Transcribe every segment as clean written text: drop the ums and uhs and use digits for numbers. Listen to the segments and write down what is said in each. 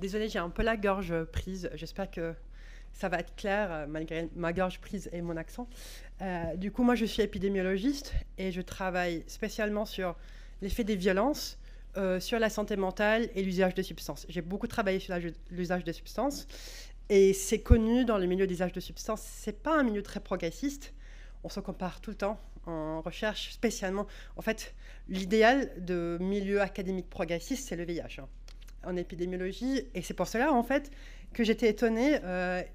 Désolée, j'ai un peu la gorge prise. J'espère que ça va être clair malgré ma gorge prise et mon accent. Du coup, moi, je suis épidémiologiste et je travaille spécialement sur l'effet des violences sur la santé mentale et l'usage de substances. J'ai beaucoup travaillé sur l'usage de substances et c'est connu dans le milieu des usages de substances. C'est pas un milieu très progressiste. On se compare tout le temps en recherche, spécialement. En fait, l'idéal de milieu académique progressiste, c'est le VIH. En épidémiologie, et c'est pour cela en fait que j'étais étonnée.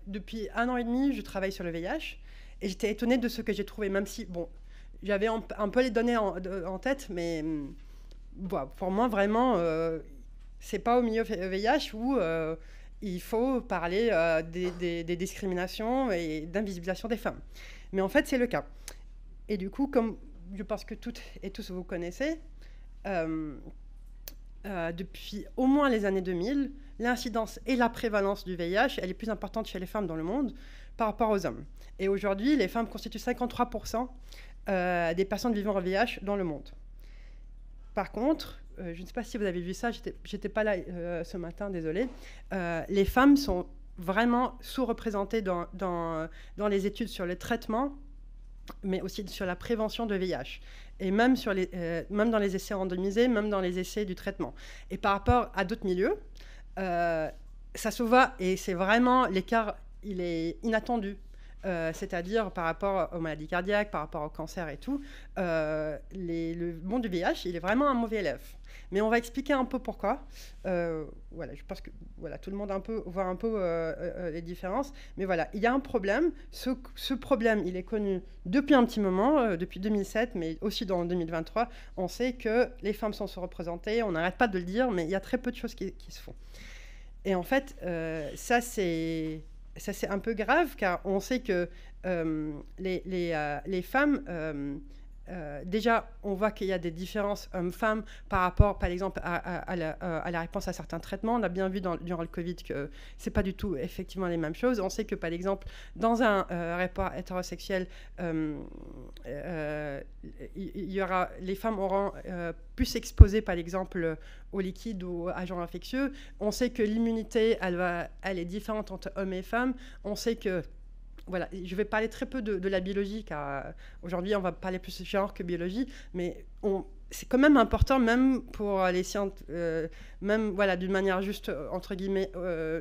Depuis 1 an et demi, je travaille sur le VIH et j'étais étonnée de ce que j'ai trouvé, même si bon, j'avais un peu les données en tête, mais voilà, pour moi vraiment, c'est pas au milieu VIH où il faut parler des discriminations et d'invisibilisation des femmes. Mais en fait, c'est le cas. Et du coup, comme je pense que toutes et tous vous connaissez, depuis au moins les années 2000, l'incidence et la prévalence du VIH, elle est plus importante chez les femmes dans le monde par rapport aux hommes. Et aujourd'hui, les femmes constituent 53% des personnes vivant au VIH dans le monde. Par contre, je ne sais pas si vous avez vu ça, j'étais pas là ce matin, désolée. Les femmes sont vraiment sous-représentées dans les études sur le traitement, mais aussi sur la prévention de VIH. Et même dans les essais randomisés, même dans les essais du traitement. Et par rapport à d'autres milieux, ça se voit, et c'est vraiment l'écart, il est inattendu. C'est-à-dire par rapport aux maladies cardiaques, par rapport au cancer et tout, le monde du VIH, il est vraiment un mauvais élève. Mais on va expliquer un peu pourquoi. Voilà, je pense que voilà, tout le monde voit un peu les différences. Mais voilà, il y a un problème. Ce problème, il est connu depuis un petit moment, depuis 2007, mais aussi dans 2023. On sait que les femmes sont sous-représentées. On n'arrête pas de le dire, mais il y a très peu de choses qui se font. Et en fait, ça, c'est un peu grave, car on sait que les femmes... déjà, on voit qu'il y a des différences hommes-femmes par rapport, par exemple, à la réponse à certains traitements. On a bien vu durant le Covid que ce n'est pas du tout effectivement les mêmes choses. On sait que, par exemple, dans un rapport hétérosexuel, les femmes auront plus exposées, par exemple, aux liquides ou aux agents infectieux. On sait que l'immunité, elle est différente entre hommes et femmes. On sait que voilà, je vais parler très peu de la biologie, car aujourd'hui, on va parler plus de genre que biologie, mais c'est quand même important, même pour les sciences, même voilà, d'une manière juste, entre guillemets,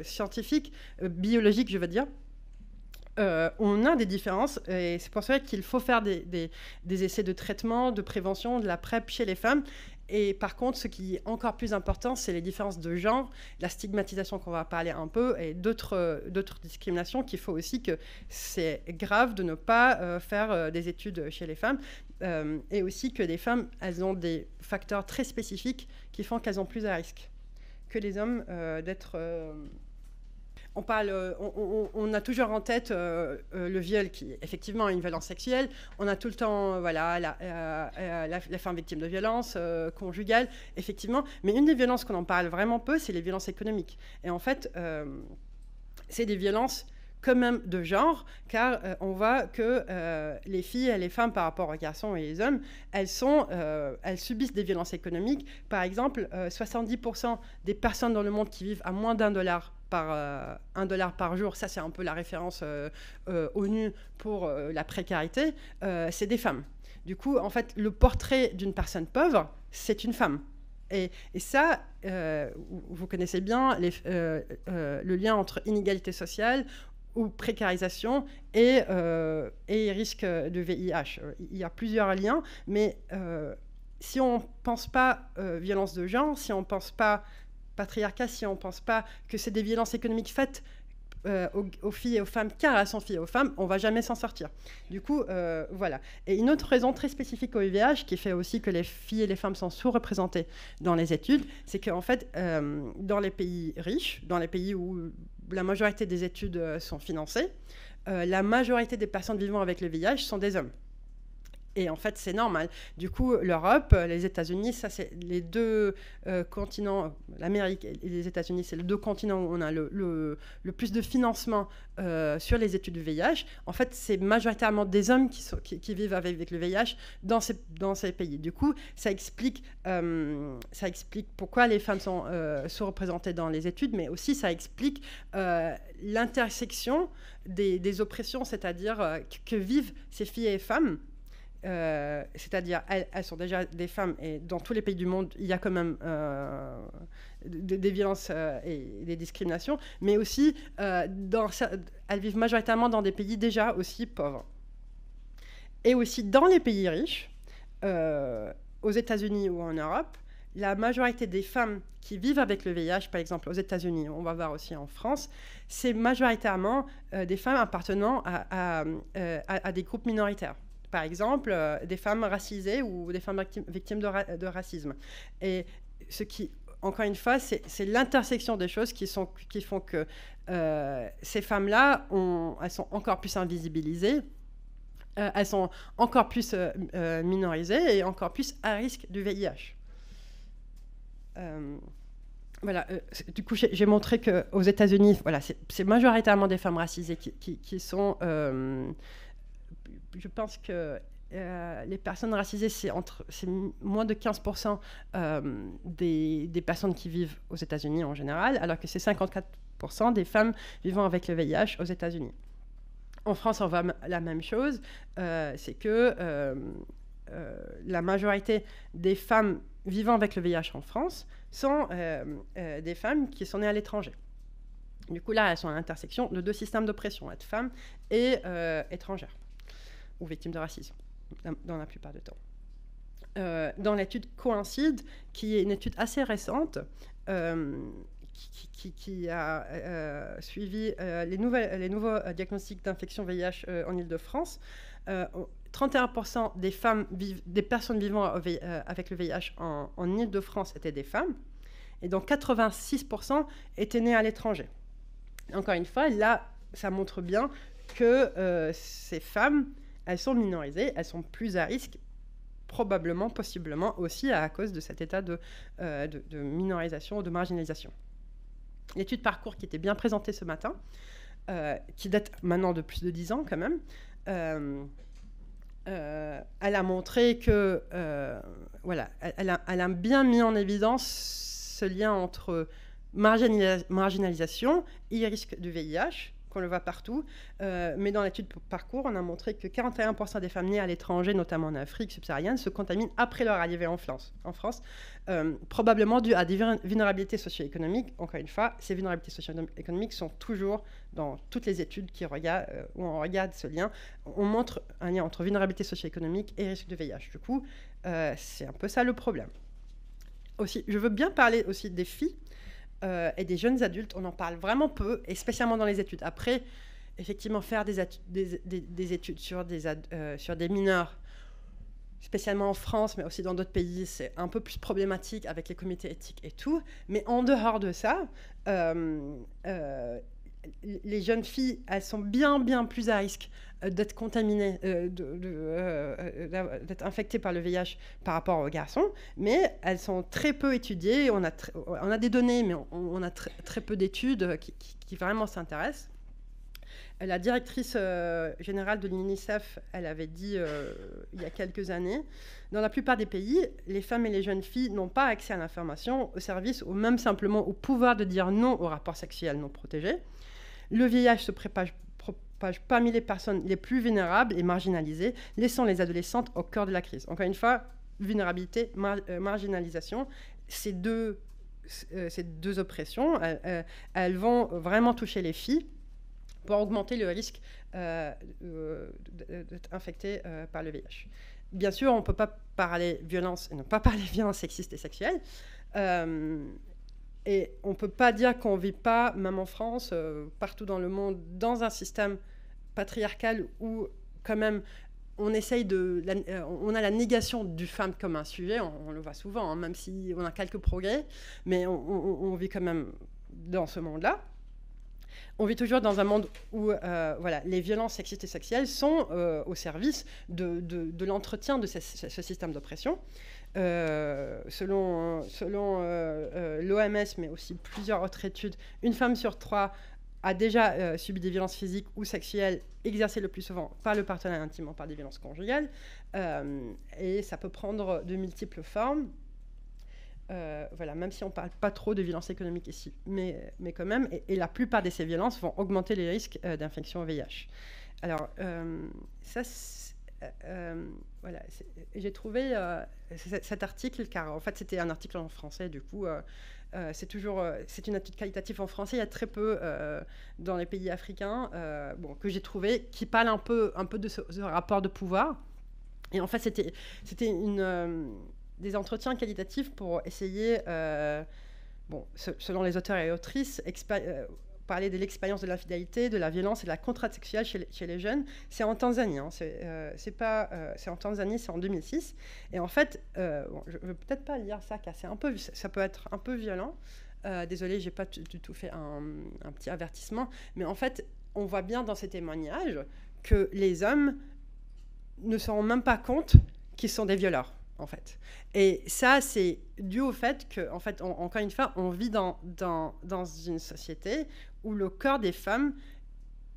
scientifique, biologique, je veux dire. On a des différences, et c'est pour ça qu'il faut faire des essais de traitement, de prévention, de la PrEP chez les femmes. Et par contre, ce qui est encore plus important, c'est les différences de genre, la stigmatisation qu'on va parler un peu, et d'autres discriminations qu'il faut aussi, que c'est grave de ne pas faire des études chez les femmes, et aussi que les femmes, elles ont des facteurs très spécifiques qui font qu'elles ont plus à risque que les hommes d'être... On a toujours en tête le viol, qui est effectivement une violence sexuelle. On a tout le temps les femmes victimes de violences conjugales, effectivement. Mais une des violences qu'on en parle vraiment peu, c'est les violences économiques. Et en fait, c'est des violences quand même de genre, car on voit que les filles et les femmes par rapport aux garçons et les hommes, elles subissent des violences économiques. Par exemple, 70% des personnes dans le monde qui vivent à moins $1 par jour, ça c'est un peu la référence ONU pour la précarité, c'est des femmes. Du coup, en fait, le portrait d'une personne pauvre, c'est une femme. Et ça, vous connaissez bien le lien entre inégalité sociale ou précarisation et risque de VIH. Il y a plusieurs liens, mais si on ne pense pas violence de genre, si on ne pense pas patriarcat, si on ne pense pas que c'est des violences économiques faites aux filles et aux femmes, car elles sont filles et aux femmes, on ne va jamais s'en sortir. Du coup, voilà. Et une autre raison très spécifique au VIH, qui fait aussi que les filles et les femmes sont sous-représentées dans les études, c'est qu'en fait, dans les pays riches, dans les pays où la majorité des études sont financées, la majorité des personnes vivant avec le VIH sont des hommes. Et en fait, c'est normal. Du coup, l'Europe, les États-Unis, ça, c'est les deux continents, l'Amérique et les États-Unis, c'est les deux continents où on a le plus de financement sur les études du VIH. En fait, c'est majoritairement des hommes qui vivent avec le VIH dans ces pays. Du coup, ça explique pourquoi les femmes sont sous-représentées dans les études, mais aussi ça explique l'intersection des oppressions, c'est-à-dire que vivent ces filles et femmes. C'est-à-dire elles sont déjà des femmes et dans tous les pays du monde il y a quand même des violences et des discriminations, mais aussi elles vivent majoritairement dans des pays déjà aussi pauvres et aussi dans les pays riches, aux États-Unis ou en Europe. La majorité des femmes qui vivent avec le VIH, par exemple aux États-Unis, on va voir aussi en France, c'est majoritairement des femmes appartenant à des groupes minoritaires. Par exemple, des femmes racisées ou des femmes victimes de racisme. Et ce qui, encore une fois, c'est l'intersection des choses qui font que ces femmes-là, elles sont encore plus invisibilisées, elles sont encore plus minorisées et encore plus à risque du VIH. Voilà, du coup, j'ai montré qu'aux États-Unis, voilà, c'est majoritairement des femmes racisées qui sont... je pense que les personnes racisées, c'est moins de 15% des personnes qui vivent aux États-Unis en général, alors que c'est 54% des femmes vivant avec le VIH aux États-Unis. En France, on voit la même chose, c'est que la majorité des femmes vivant avec le VIH en France sont des femmes qui sont nées à l'étranger. Du coup, là, elles sont à l'intersection de deux systèmes d'oppression, être femme et étrangère, ou victime de racisme, dans la plupart du temps. Dans l'étude Coïncide, qui est une étude assez récente, qui a suivi les nouveaux diagnostics d'infection VIH en Île-de-France, 31% des personnes vivant avec le VIH en Île-de-France étaient des femmes, et donc 86% étaient nées à l'étranger. Encore une fois, là, ça montre bien que ces femmes, elles sont minorisées, elles sont plus à risque, probablement, possiblement aussi à cause de cet état de minorisation ou de marginalisation. L'étude Parcours qui était bien présentée ce matin, qui date maintenant de plus de 10 ans quand même, elle a montré que, voilà, elle a bien mis en évidence ce lien entre marginalisation et risque du VIH, qu'on le voit partout. Mais dans l'étude Parcours, on a montré que 41% des femmes nées à l'étranger, notamment en Afrique subsaharienne, se contaminent après leur arrivée en France, probablement dû à des vulnérabilités socio-économiques. Encore une fois, ces vulnérabilités socio-économiques sont toujours dans toutes les études où on regarde ce lien. On montre un lien entre vulnérabilité socio-économique et risque de VIH. Du coup, c'est un peu ça le problème. Aussi, je veux bien parler aussi des filles et des jeunes adultes. On en parle vraiment peu, et spécialement dans les études. Après, effectivement, faire des études sur des mineurs, spécialement en France, mais aussi dans d'autres pays, c'est un peu plus problématique avec les comités éthiques et tout. Mais en dehors de ça, les jeunes filles, elles sont bien plus à risque d'être contaminées, d'être infectées par le VIH par rapport aux garçons, mais elles sont très peu étudiées. On a des données, mais on a très peu d'études qui vraiment s'intéressent. La directrice générale de l'UNICEF, elle avait dit il y a quelques années, dans la plupart des pays, les femmes et les jeunes filles n'ont pas accès à l'information, aux services, ou même simplement au pouvoir de dire non aux rapports sexuels non protégés. Le VIH se propage parmi les personnes les plus vulnérables et marginalisées, laissant les adolescentes au cœur de la crise. Encore une fois, vulnérabilité, marginalisation, ces deux oppressions, elles vont vraiment toucher les filles pour augmenter le risque d'être infectées par le VIH. Bien sûr, on ne peut pas parler violence et ne pas parler violence sexiste et sexuelle. Et on ne peut pas dire qu'on ne vit pas, même en France, partout dans le monde, dans un système patriarcal où, quand même, on essaye on a la négation du femme comme un sujet, on le voit souvent, hein, même si on a quelques progrès, mais on vit quand même dans ce monde-là. On vit toujours dans un monde où voilà, les violences sexistes et sexuelles sont au service de l'entretien de ce système d'oppression. Selon l'OMS, mais aussi plusieurs autres études, une femme sur 3 a déjà subi des violences physiques ou sexuelles exercées le plus souvent par le partenaire intime, par des violences conjugales. Et ça peut prendre de multiples formes. Voilà, même si on ne parle pas trop de violences économiques ici, mais quand même, et la plupart de ces violences vont augmenter les risques d'infection au VIH. Alors, ça, voilà, j'ai trouvé cet article, car en fait, c'était un article en français, du coup, c'est une étude qualitative en français, il y a très peu dans les pays africains, que j'ai trouvé, qui parle un peu de ce rapport de pouvoir. Et en fait, c'était des entretiens qualitatifs pour essayer, selon les auteurs et autrices, parler de l'expérience de l'infidélité, de la violence et de la contrainte sexuelle chez les jeunes. C'est en Tanzanie, hein, c'est en Tanzanie, c'est en 2006. Et en fait, je ne veux peut-être pas lire ça, car ça peut être un peu violent. Désolée, je n'ai pas du tout fait un petit avertissement. Mais en fait, on voit bien dans ces témoignages que les hommes ne se rendent même pas compte qu'ils sont des violeurs, en fait. Et ça, c'est dû au fait que, en fait, encore une fois, on vit dans une société où le corps des femmes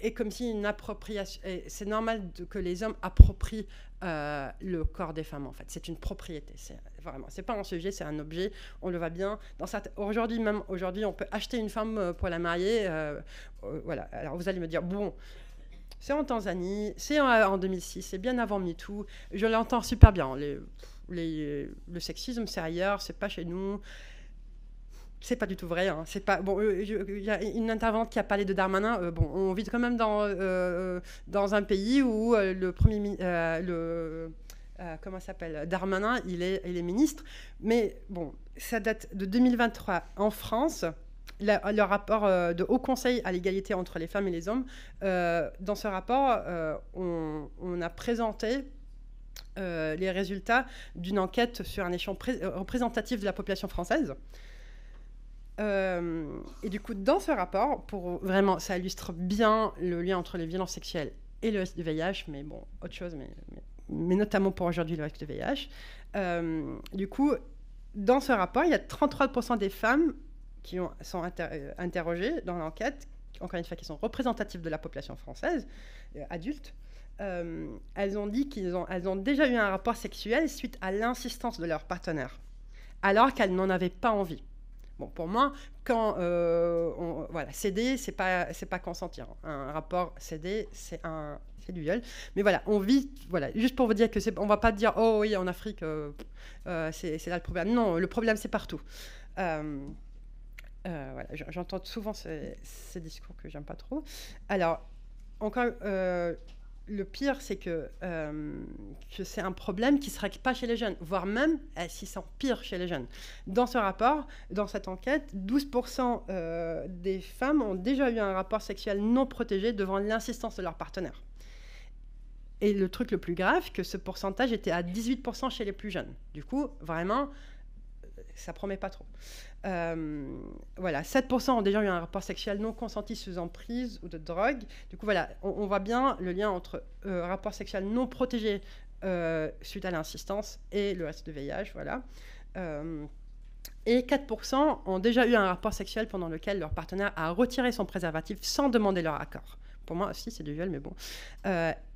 est comme si une appropriation. C'est normal que les hommes approprient le corps des femmes, en fait. C'est une propriété. C'est pas un sujet, c'est un objet. On le voit bien. Aujourd'hui, on peut acheter une femme pour la marier. Voilà. Alors, vous allez me dire, bon, c'est en Tanzanie, c'est en 2006, c'est bien avant MeToo. Je l'entends super bien. Le sexisme, c'est ailleurs, c'est pas chez nous. C'est pas du tout vrai. Hein. C'est pas bon. Il y a une intervenante qui a parlé de Darmanin. On vit quand même dans un pays où le premier comment s'appelle, Darmanin, il est ministre. Mais bon, ça date de 2023 en France. Le rapport de Haut Conseil à l'égalité entre les femmes et les hommes, dans ce rapport, on a présenté les résultats d'une enquête sur un échelon représentatif de la population française. Et du coup, dans ce rapport, vraiment, ça illustre bien le lien entre les violences sexuelles et le risque de VIH, mais bon, autre chose, mais notamment pour aujourd'hui, le risque de VIH. Du coup, dans ce rapport, il y a 33% des femmes qui sont interrogées dans l'enquête, encore une fois, qui sont représentatives de la population française, adulte. Elles ont dit qu'elles ont déjà eu un rapport sexuel suite à l'insistance de leur partenaire, alors qu'elles n'en avaient pas envie. Bon, pour moi, quand céder, c'est pas consentir. Un rapport cédé, c'est du viol. Mais voilà, on vit, voilà, juste pour vous dire que on va pas dire, oh oui, en Afrique, c'est là le problème. Non, le problème, c'est partout. Voilà, j'entends souvent ces discours que j'aime pas trop. Alors, encore, le pire, c'est que c'est un problème qui ne se règle pas chez les jeunes, voire même si c'est pire chez les jeunes. Dans ce rapport, dans cette enquête, 12% des femmes ont déjà eu un rapport sexuel non protégé devant l'insistance de leur partenaire. Et le truc le plus grave, que ce pourcentage était à 18% chez les plus jeunes. Du coup, vraiment, ça promet pas trop. Voilà, 7% ont déjà eu un rapport sexuel non consenti sous emprise ou de drogue. Du coup, voilà, on voit bien le lien entre rapport sexuel non protégé suite à l'insistance et le risque de VIH. Voilà. Et 4% ont déjà eu un rapport sexuel pendant lequel leur partenaire a retiré son préservatif sans demander leur accord. Pour moi aussi, c'est du viol, mais bon.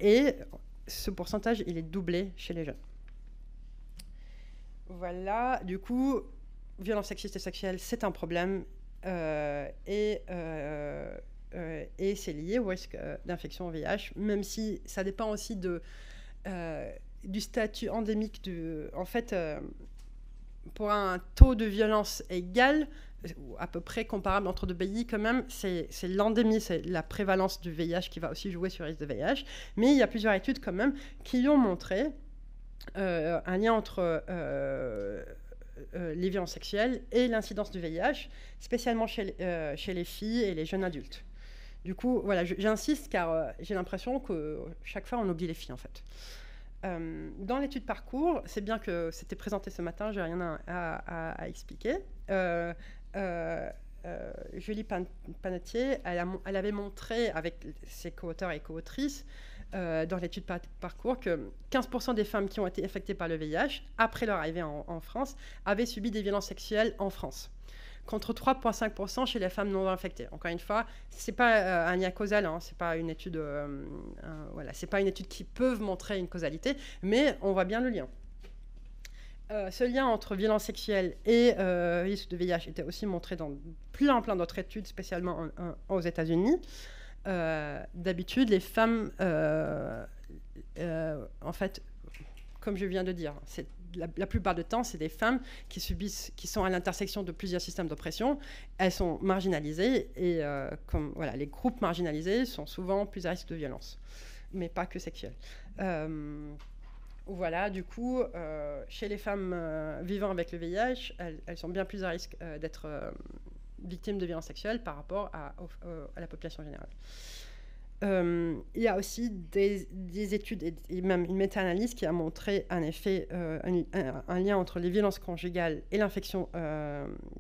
Et ce pourcentage, il est doublé chez les jeunes. Voilà, du coup, violence sexiste et sexuelle, c'est un problème et c'est lié au risque d'infection au VIH, même si ça dépend aussi du statut endémique. En fait, pour un taux de violence égal, ou à peu près comparable entre deux pays, quand même, c'est l'endémie, c'est la prévalence du VIH qui va aussi jouer sur le risque de VIH. Mais il y a plusieurs études quand même qui ont montré un lien entre les violences sexuelles et l'incidence du VIH, spécialement chez les filles et les jeunes adultes. Du coup, voilà, j'insiste car j'ai l'impression que chaque fois on oublie les filles en fait. Dans l'étude parcours, c'est bien que c'était présenté ce matin, j'ai rien à expliquer. Julie Panetier, elle avait montré avec ses co-auteurs et co-autrices dans l'étude parcours que 15% des femmes qui ont été infectées par le VIH, après leur arrivée en France, avaient subi des violences sexuelles en France, contre 3,5% chez les femmes non infectées. Encore une fois, ce n'est pas un lien causal, hein, c'est pas une étude, c'est pas une étude qui peut montrer une causalité, mais on voit bien le lien. Ce lien entre violence sexuelle et risque de VIH était aussi montré dans plein d'autres études, spécialement aux États-Unis. D'habitude, les femmes, en fait, comme je viens de dire, la plupart du temps, c'est des femmes qui sont à l'intersection de plusieurs systèmes d'oppression. Elles sont marginalisées et les groupes marginalisés sont souvent plus à risque de violence, mais pas que sexuelle. Voilà, du coup, chez les femmes vivant avec le VIH, elles sont bien plus à risque d'être victimes de violences sexuelles par rapport à la population générale. Il y a aussi des études et même une méta-analyse qui a montré un effet, un lien entre les violences conjugales et l'infection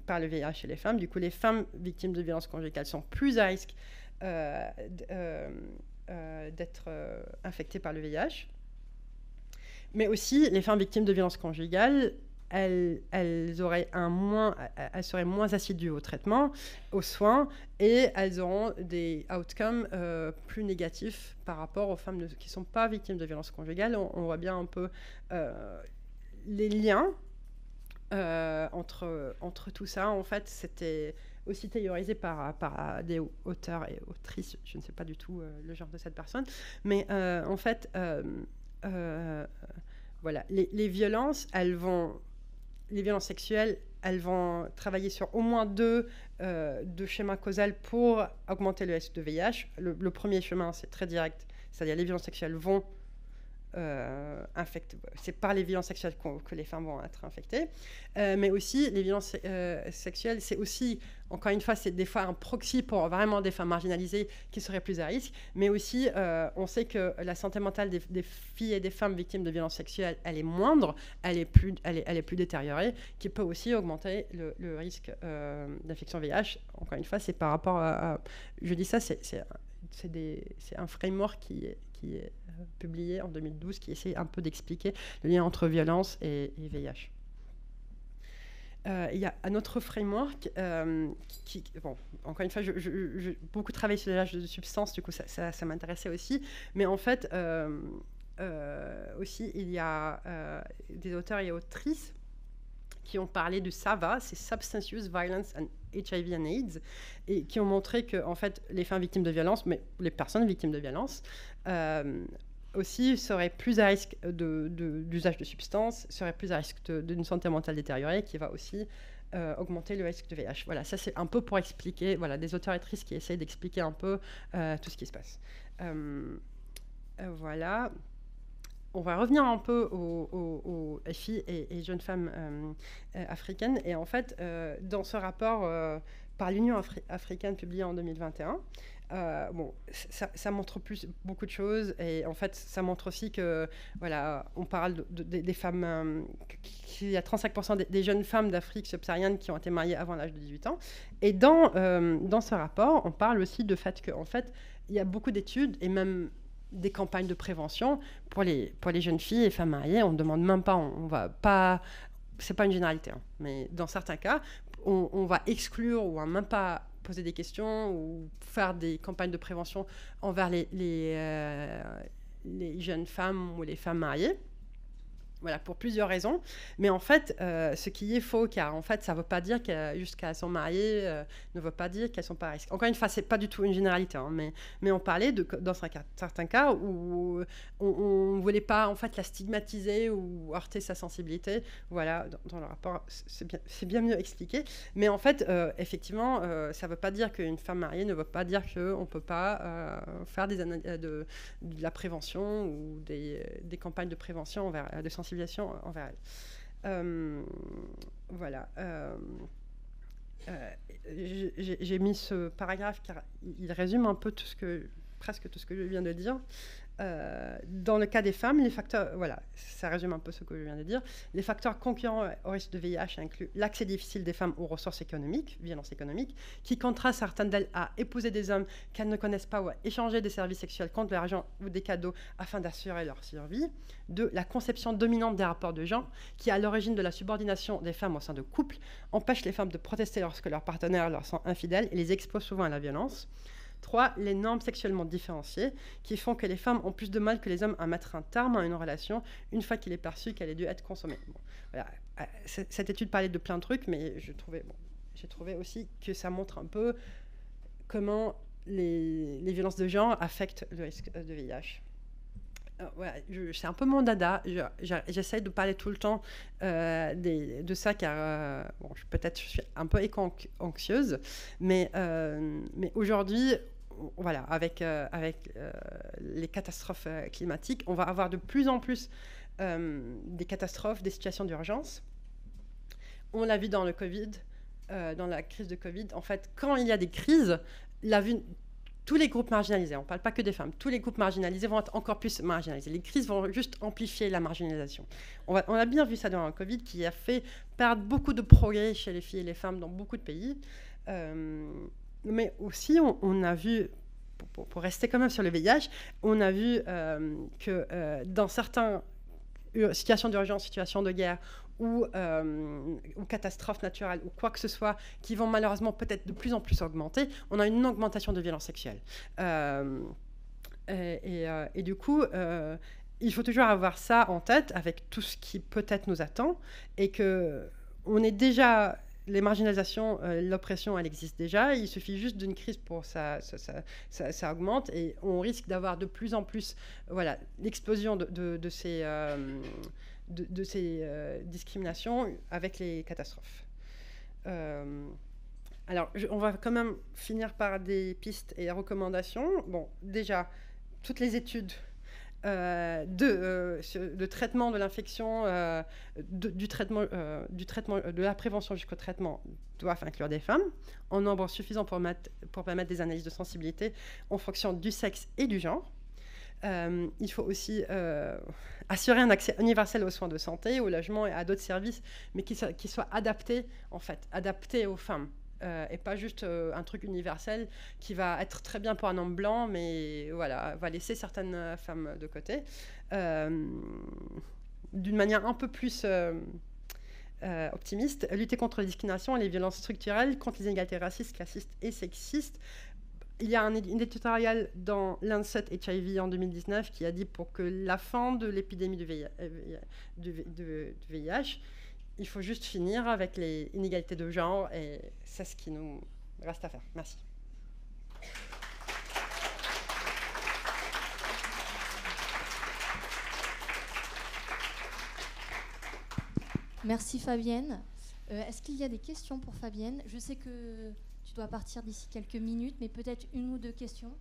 par le VIH chez les femmes. Du coup, les femmes victimes de violences conjugales sont plus à risque d'être infectées par le VIH. Mais aussi, les femmes victimes de violences conjugales, elles seraient moins assidues au traitement, aux soins, et elles auront des outcomes plus négatifs par rapport aux femmes qui ne sont pas victimes de violences conjugales. On voit bien un peu les liens entre tout ça. En fait, c'était aussi théorisé par des auteurs et autrices, je ne sais pas du tout le genre de cette personne, mais en fait... voilà, les violences, les violences sexuelles, elles vont travailler sur au moins deux schémas causaux pour augmenter le risque de VIH. Le premier chemin, c'est très direct, c'est-à-dire les violences sexuelles vont infecter. C'est par les violences sexuelles que les femmes vont être infectées, mais aussi les violences sexuelles, c'est aussi, encore une fois, c'est des fois un proxy pour vraiment des femmes marginalisées qui seraient plus à risque, mais aussi on sait que la santé mentale des filles et des femmes victimes de violences sexuelles, elle est moindre, elle est plus détériorée, qui peut aussi augmenter le risque d'infection VIH. Encore une fois, c'est par rapport à je dis ça, c'est un framework qui est publié en 2012 qui essaie un peu d'expliquer le lien entre violence et VIH. Il y a un autre framework bon, encore une fois, j'ai beaucoup travaillé sur l'âge de substance, du coup ça m'intéressait aussi, mais en fait aussi il y a des auteurs et autrices qui ont parlé de SAVA, c'est Substance Use, Violence and HIV and AIDS, et qui ont montré que en fait, les femmes victimes de violence, mais les personnes victimes de violence, aussi seraient plus à risque d'usage de substances, seraient plus à risque d'une santé mentale détériorée, qui va aussi augmenter le risque de VIH. Voilà, ça c'est un peu pour expliquer, voilà, des auteurs et autrices qui essayent d'expliquer un peu tout ce qui se passe. Voilà. On va revenir un peu aux filles et jeunes femmes africaines. Et en fait, dans ce rapport par l'Union africaine publié en 2021, bon, ça montre beaucoup de choses. Et en fait, ça montre aussi que, voilà, on parle des femmes, qu'il y a 35% des jeunes femmes d'Afrique subsaharienne qui ont été mariées avant l'âge de 18 ans. Et dans ce rapport, on parle aussi du fait qu'en fait, il y a beaucoup d'études et même des campagnes de prévention pour les jeunes filles et femmes mariées. On ne demande même pas, on va pas, c'est pas une généralité, hein, mais dans certains cas, on va exclure ou même pas poser des questions ou faire des campagnes de prévention envers les jeunes femmes ou les femmes mariées. Voilà, pour plusieurs raisons. Mais en fait, ce qui est faux, car en fait, ça ne veut pas dire jusqu'à sont mariées, ne veut pas dire qu'elles ne sont pas à risque. Encore une fois, ce n'est pas du tout une généralité, hein, mais on parlait dans certains cas où on ne voulait pas en fait, la stigmatiser ou heurter sa sensibilité. Voilà, dans le rapport, c'est bien mieux expliqué. Mais en fait, effectivement, ça ne veut pas dire qu'une femme mariée ne veut pas dire qu'on ne peut pas faire de la prévention ou des campagnes de prévention de sensibilisation envers elle. Voilà. J'ai mis ce paragraphe car il résume un peu presque tout ce que je viens de dire. Dans le cas des femmes, les facteurs, voilà, ça résume un peu ce que je viens de dire. Les facteurs concurrents au risque de VIH incluent l'accès difficile des femmes aux ressources économiques, violences économiques, qui contraint certaines d'elles à épouser des hommes qu'elles ne connaissent pas ou à échanger des services sexuels contre de l'argent ou des cadeaux afin d'assurer leur survie. 2. La conception dominante des rapports de genre, qui est à l'origine de la subordination des femmes au sein de couples, empêche les femmes de protester lorsque leurs partenaires leur sont infidèles et les expose souvent à la violence. 3. Les normes sexuellement différenciées qui font que les femmes ont plus de mal que les hommes à mettre un terme à une relation une fois qu'il est perçu qu'elle est due être consommée. Bon, voilà. Cette étude parlait de plein de trucs, mais j'ai trouvé aussi que ça montre un peu comment les violences de genre affectent le risque de VIH. Voilà, c'est un peu mon dada. J'essaye de parler tout le temps de ça car peut-être je suis un peu éco-anxieuse, mais aujourd'hui, voilà, avec les catastrophes climatiques, on va avoir de plus en plus des catastrophes, des situations d'urgence. On l'a vu dans le Covid, dans la crise de Covid. En fait, quand il y a des crises, tous les groupes marginalisés, on ne parle pas que des femmes, tous les groupes marginalisés vont être encore plus marginalisés. Les crises vont juste amplifier la marginalisation. On a bien vu ça dans le Covid, qui a fait perdre beaucoup de progrès chez les filles et les femmes dans beaucoup de pays. Mais aussi, on a vu, pour rester quand même sur le VIH, on a vu que dans certaines situations d'urgence, situations de guerre, ou catastrophes naturelles, ou quoi que ce soit, qui vont malheureusement peut-être de plus en plus augmenter, on a une augmentation de violences sexuelles. Et du coup, il faut toujours avoir ça en tête avec tout ce qui peut-être nous attend, et qu'on est déjà... Les marginalisations, l'oppression, elle existe déjà. Il suffit juste d'une crise pour ça augmente, et on risque d'avoir de plus en plus l'explosion de ces discriminations avec les catastrophes. Alors, on va quand même finir par des pistes et recommandations. Bon, déjà, toutes les études de traitement de l'infection, du traitement, de la prévention jusqu'au traitement doivent inclure des femmes en nombre suffisant pour permettre des analyses de sensibilité en fonction du sexe et du genre. Il faut aussi assurer un accès universel aux soins de santé, au logement et à d'autres services, mais qui soient adaptés aux femmes. Et pas juste un truc universel qui va être très bien pour un homme blanc, mais voilà, va laisser certaines femmes de côté. D'une manière un peu plus optimiste, lutter contre la discrimination et les violences structurelles, contre les inégalités racistes, classistes et sexistes. Il y a une éditoriale dans Lancet HIV en 2019 qui a dit pour que la fin de l'épidémie de VIH, il faut juste finir avec les inégalités de genre, et c'est ce qui nous reste à faire. Merci. Merci Fabienne. Est-ce qu'il y a des questions pour Fabienne? Je sais que tu dois partir d'ici quelques minutes, mais peut-être une ou deux questions.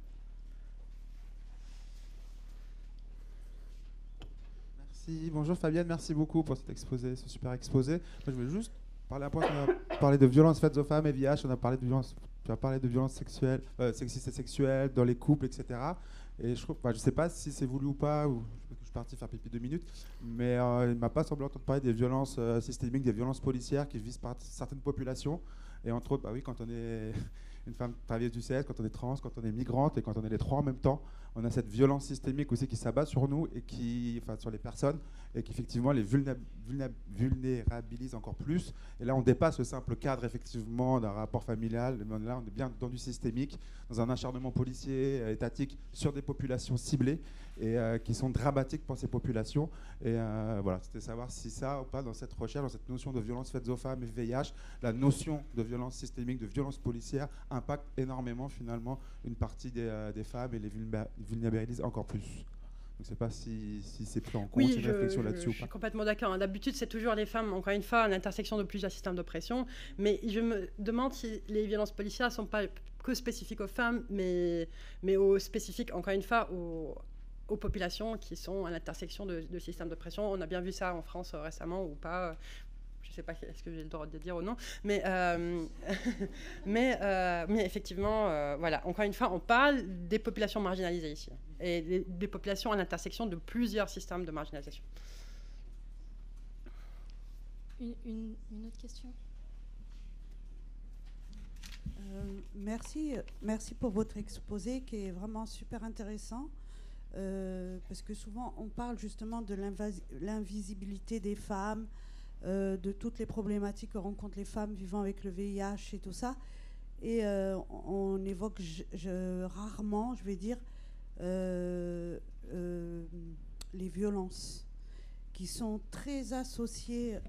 Merci. Bonjour Fabienne, merci beaucoup pour cet exposé, ce super exposé. Moi, je voulais juste parler un point. On a parlé de violences faites aux femmes et VIH, on a parlé de violences, tu as parlé de violences sexuelles, sexistes et sexuelles dans les couples, etc. Et je ne sais pas si c'est voulu ou pas, ou je suis parti faire pipi 2 minutes, mais il ne m'a pas semblé entendre parler des violences systémiques, des violences policières qui visent certaines populations. Et entre autres, bah oui, quand on est une femme travailleuse du sexe, quand on est trans, quand on est migrante et quand on est les trois en même temps, on a cette violence systémique aussi qui s'abat sur nous et sur les personnes, et qui effectivement les vulnérabilise encore plus. Et là, on dépasse le simple cadre effectivement d'un rapport familial. Là, on est bien dans du systémique, dans un acharnement policier, étatique sur des populations ciblées et qui sont dramatiques pour ces populations. Et voilà, c'était savoir si ça ou pas, dans cette recherche, dans cette notion de violence faites aux femmes et VIH, la notion de violence systémique, de violence policière impacte énormément finalement une partie des femmes et les vulnérabilise encore plus. Je ne sais pas si c'est pris en compte, une réflexion là-dessus ou pas. Je suis complètement d'accord. D'habitude, c'est toujours les femmes, encore une fois, à l'intersection de plusieurs systèmes d'oppression. Mais je me demande si les violences policières ne sont pas que spécifiques aux femmes, mais spécifiques, encore une fois, aux populations qui sont à l'intersection de systèmes d'oppression. On a bien vu ça en France récemment ou pas. je ne sais pas est-ce que j'ai le droit de dire ou non, mais, mais effectivement, voilà, encore une fois, on parle des populations marginalisées ici, et des populations à l'intersection de plusieurs systèmes de marginalisation. Une autre question? Merci pour votre exposé qui est vraiment super intéressant. Parce que souvent on parle justement de l'invisibilité des femmes, de toutes les problématiques que rencontrent les femmes vivant avec le VIH et tout ça. Et on évoque rarement, je vais dire, les violences qui sont très associées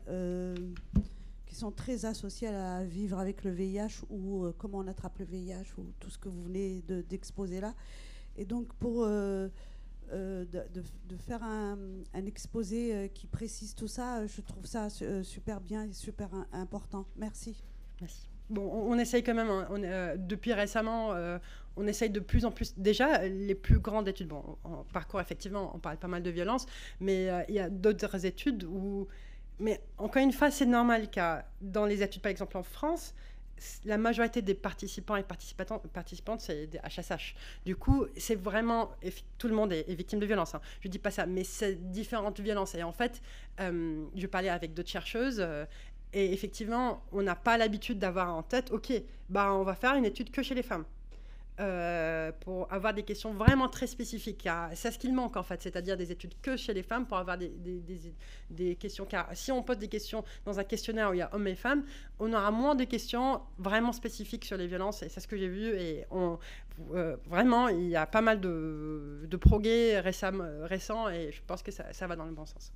à vivre avec le VIH ou comment on attrape le VIH ou tout ce que vous venez d'exposer là. Et donc pour de faire un exposé qui précise tout ça, je trouve ça super bien et super important. Merci. Merci. Bon, on essaye quand même, depuis récemment, on essaye de plus en plus. Déjà, les plus grandes études, bon, en parcours, effectivement, on parle pas mal de violence, mais il y a d'autres études où... Mais encore une fois, c'est normal car dans les études, par exemple en France, la majorité des participants et participantes, c'est des HSH. Du coup, c'est vraiment... Tout le monde est victime de violence. Hein. Je ne dis pas ça, mais c'est différentes violences. Et en fait, je parlais avec d'autres chercheuses... et effectivement, on n'a pas l'habitude d'avoir en tête, OK, bah, on va faire une étude que chez les femmes. Pour avoir des questions vraiment très spécifiques. C'est ce qu'il manque en fait, c'est-à-dire des études que chez les femmes pour avoir des questions. Car si on pose des questions dans un questionnaire où il y a hommes et femmes, on aura moins de questions vraiment spécifiques sur les violences. Et c'est ce que j'ai vu. Et vraiment, il y a pas mal de progrès récents et je pense que ça va dans le bon sens.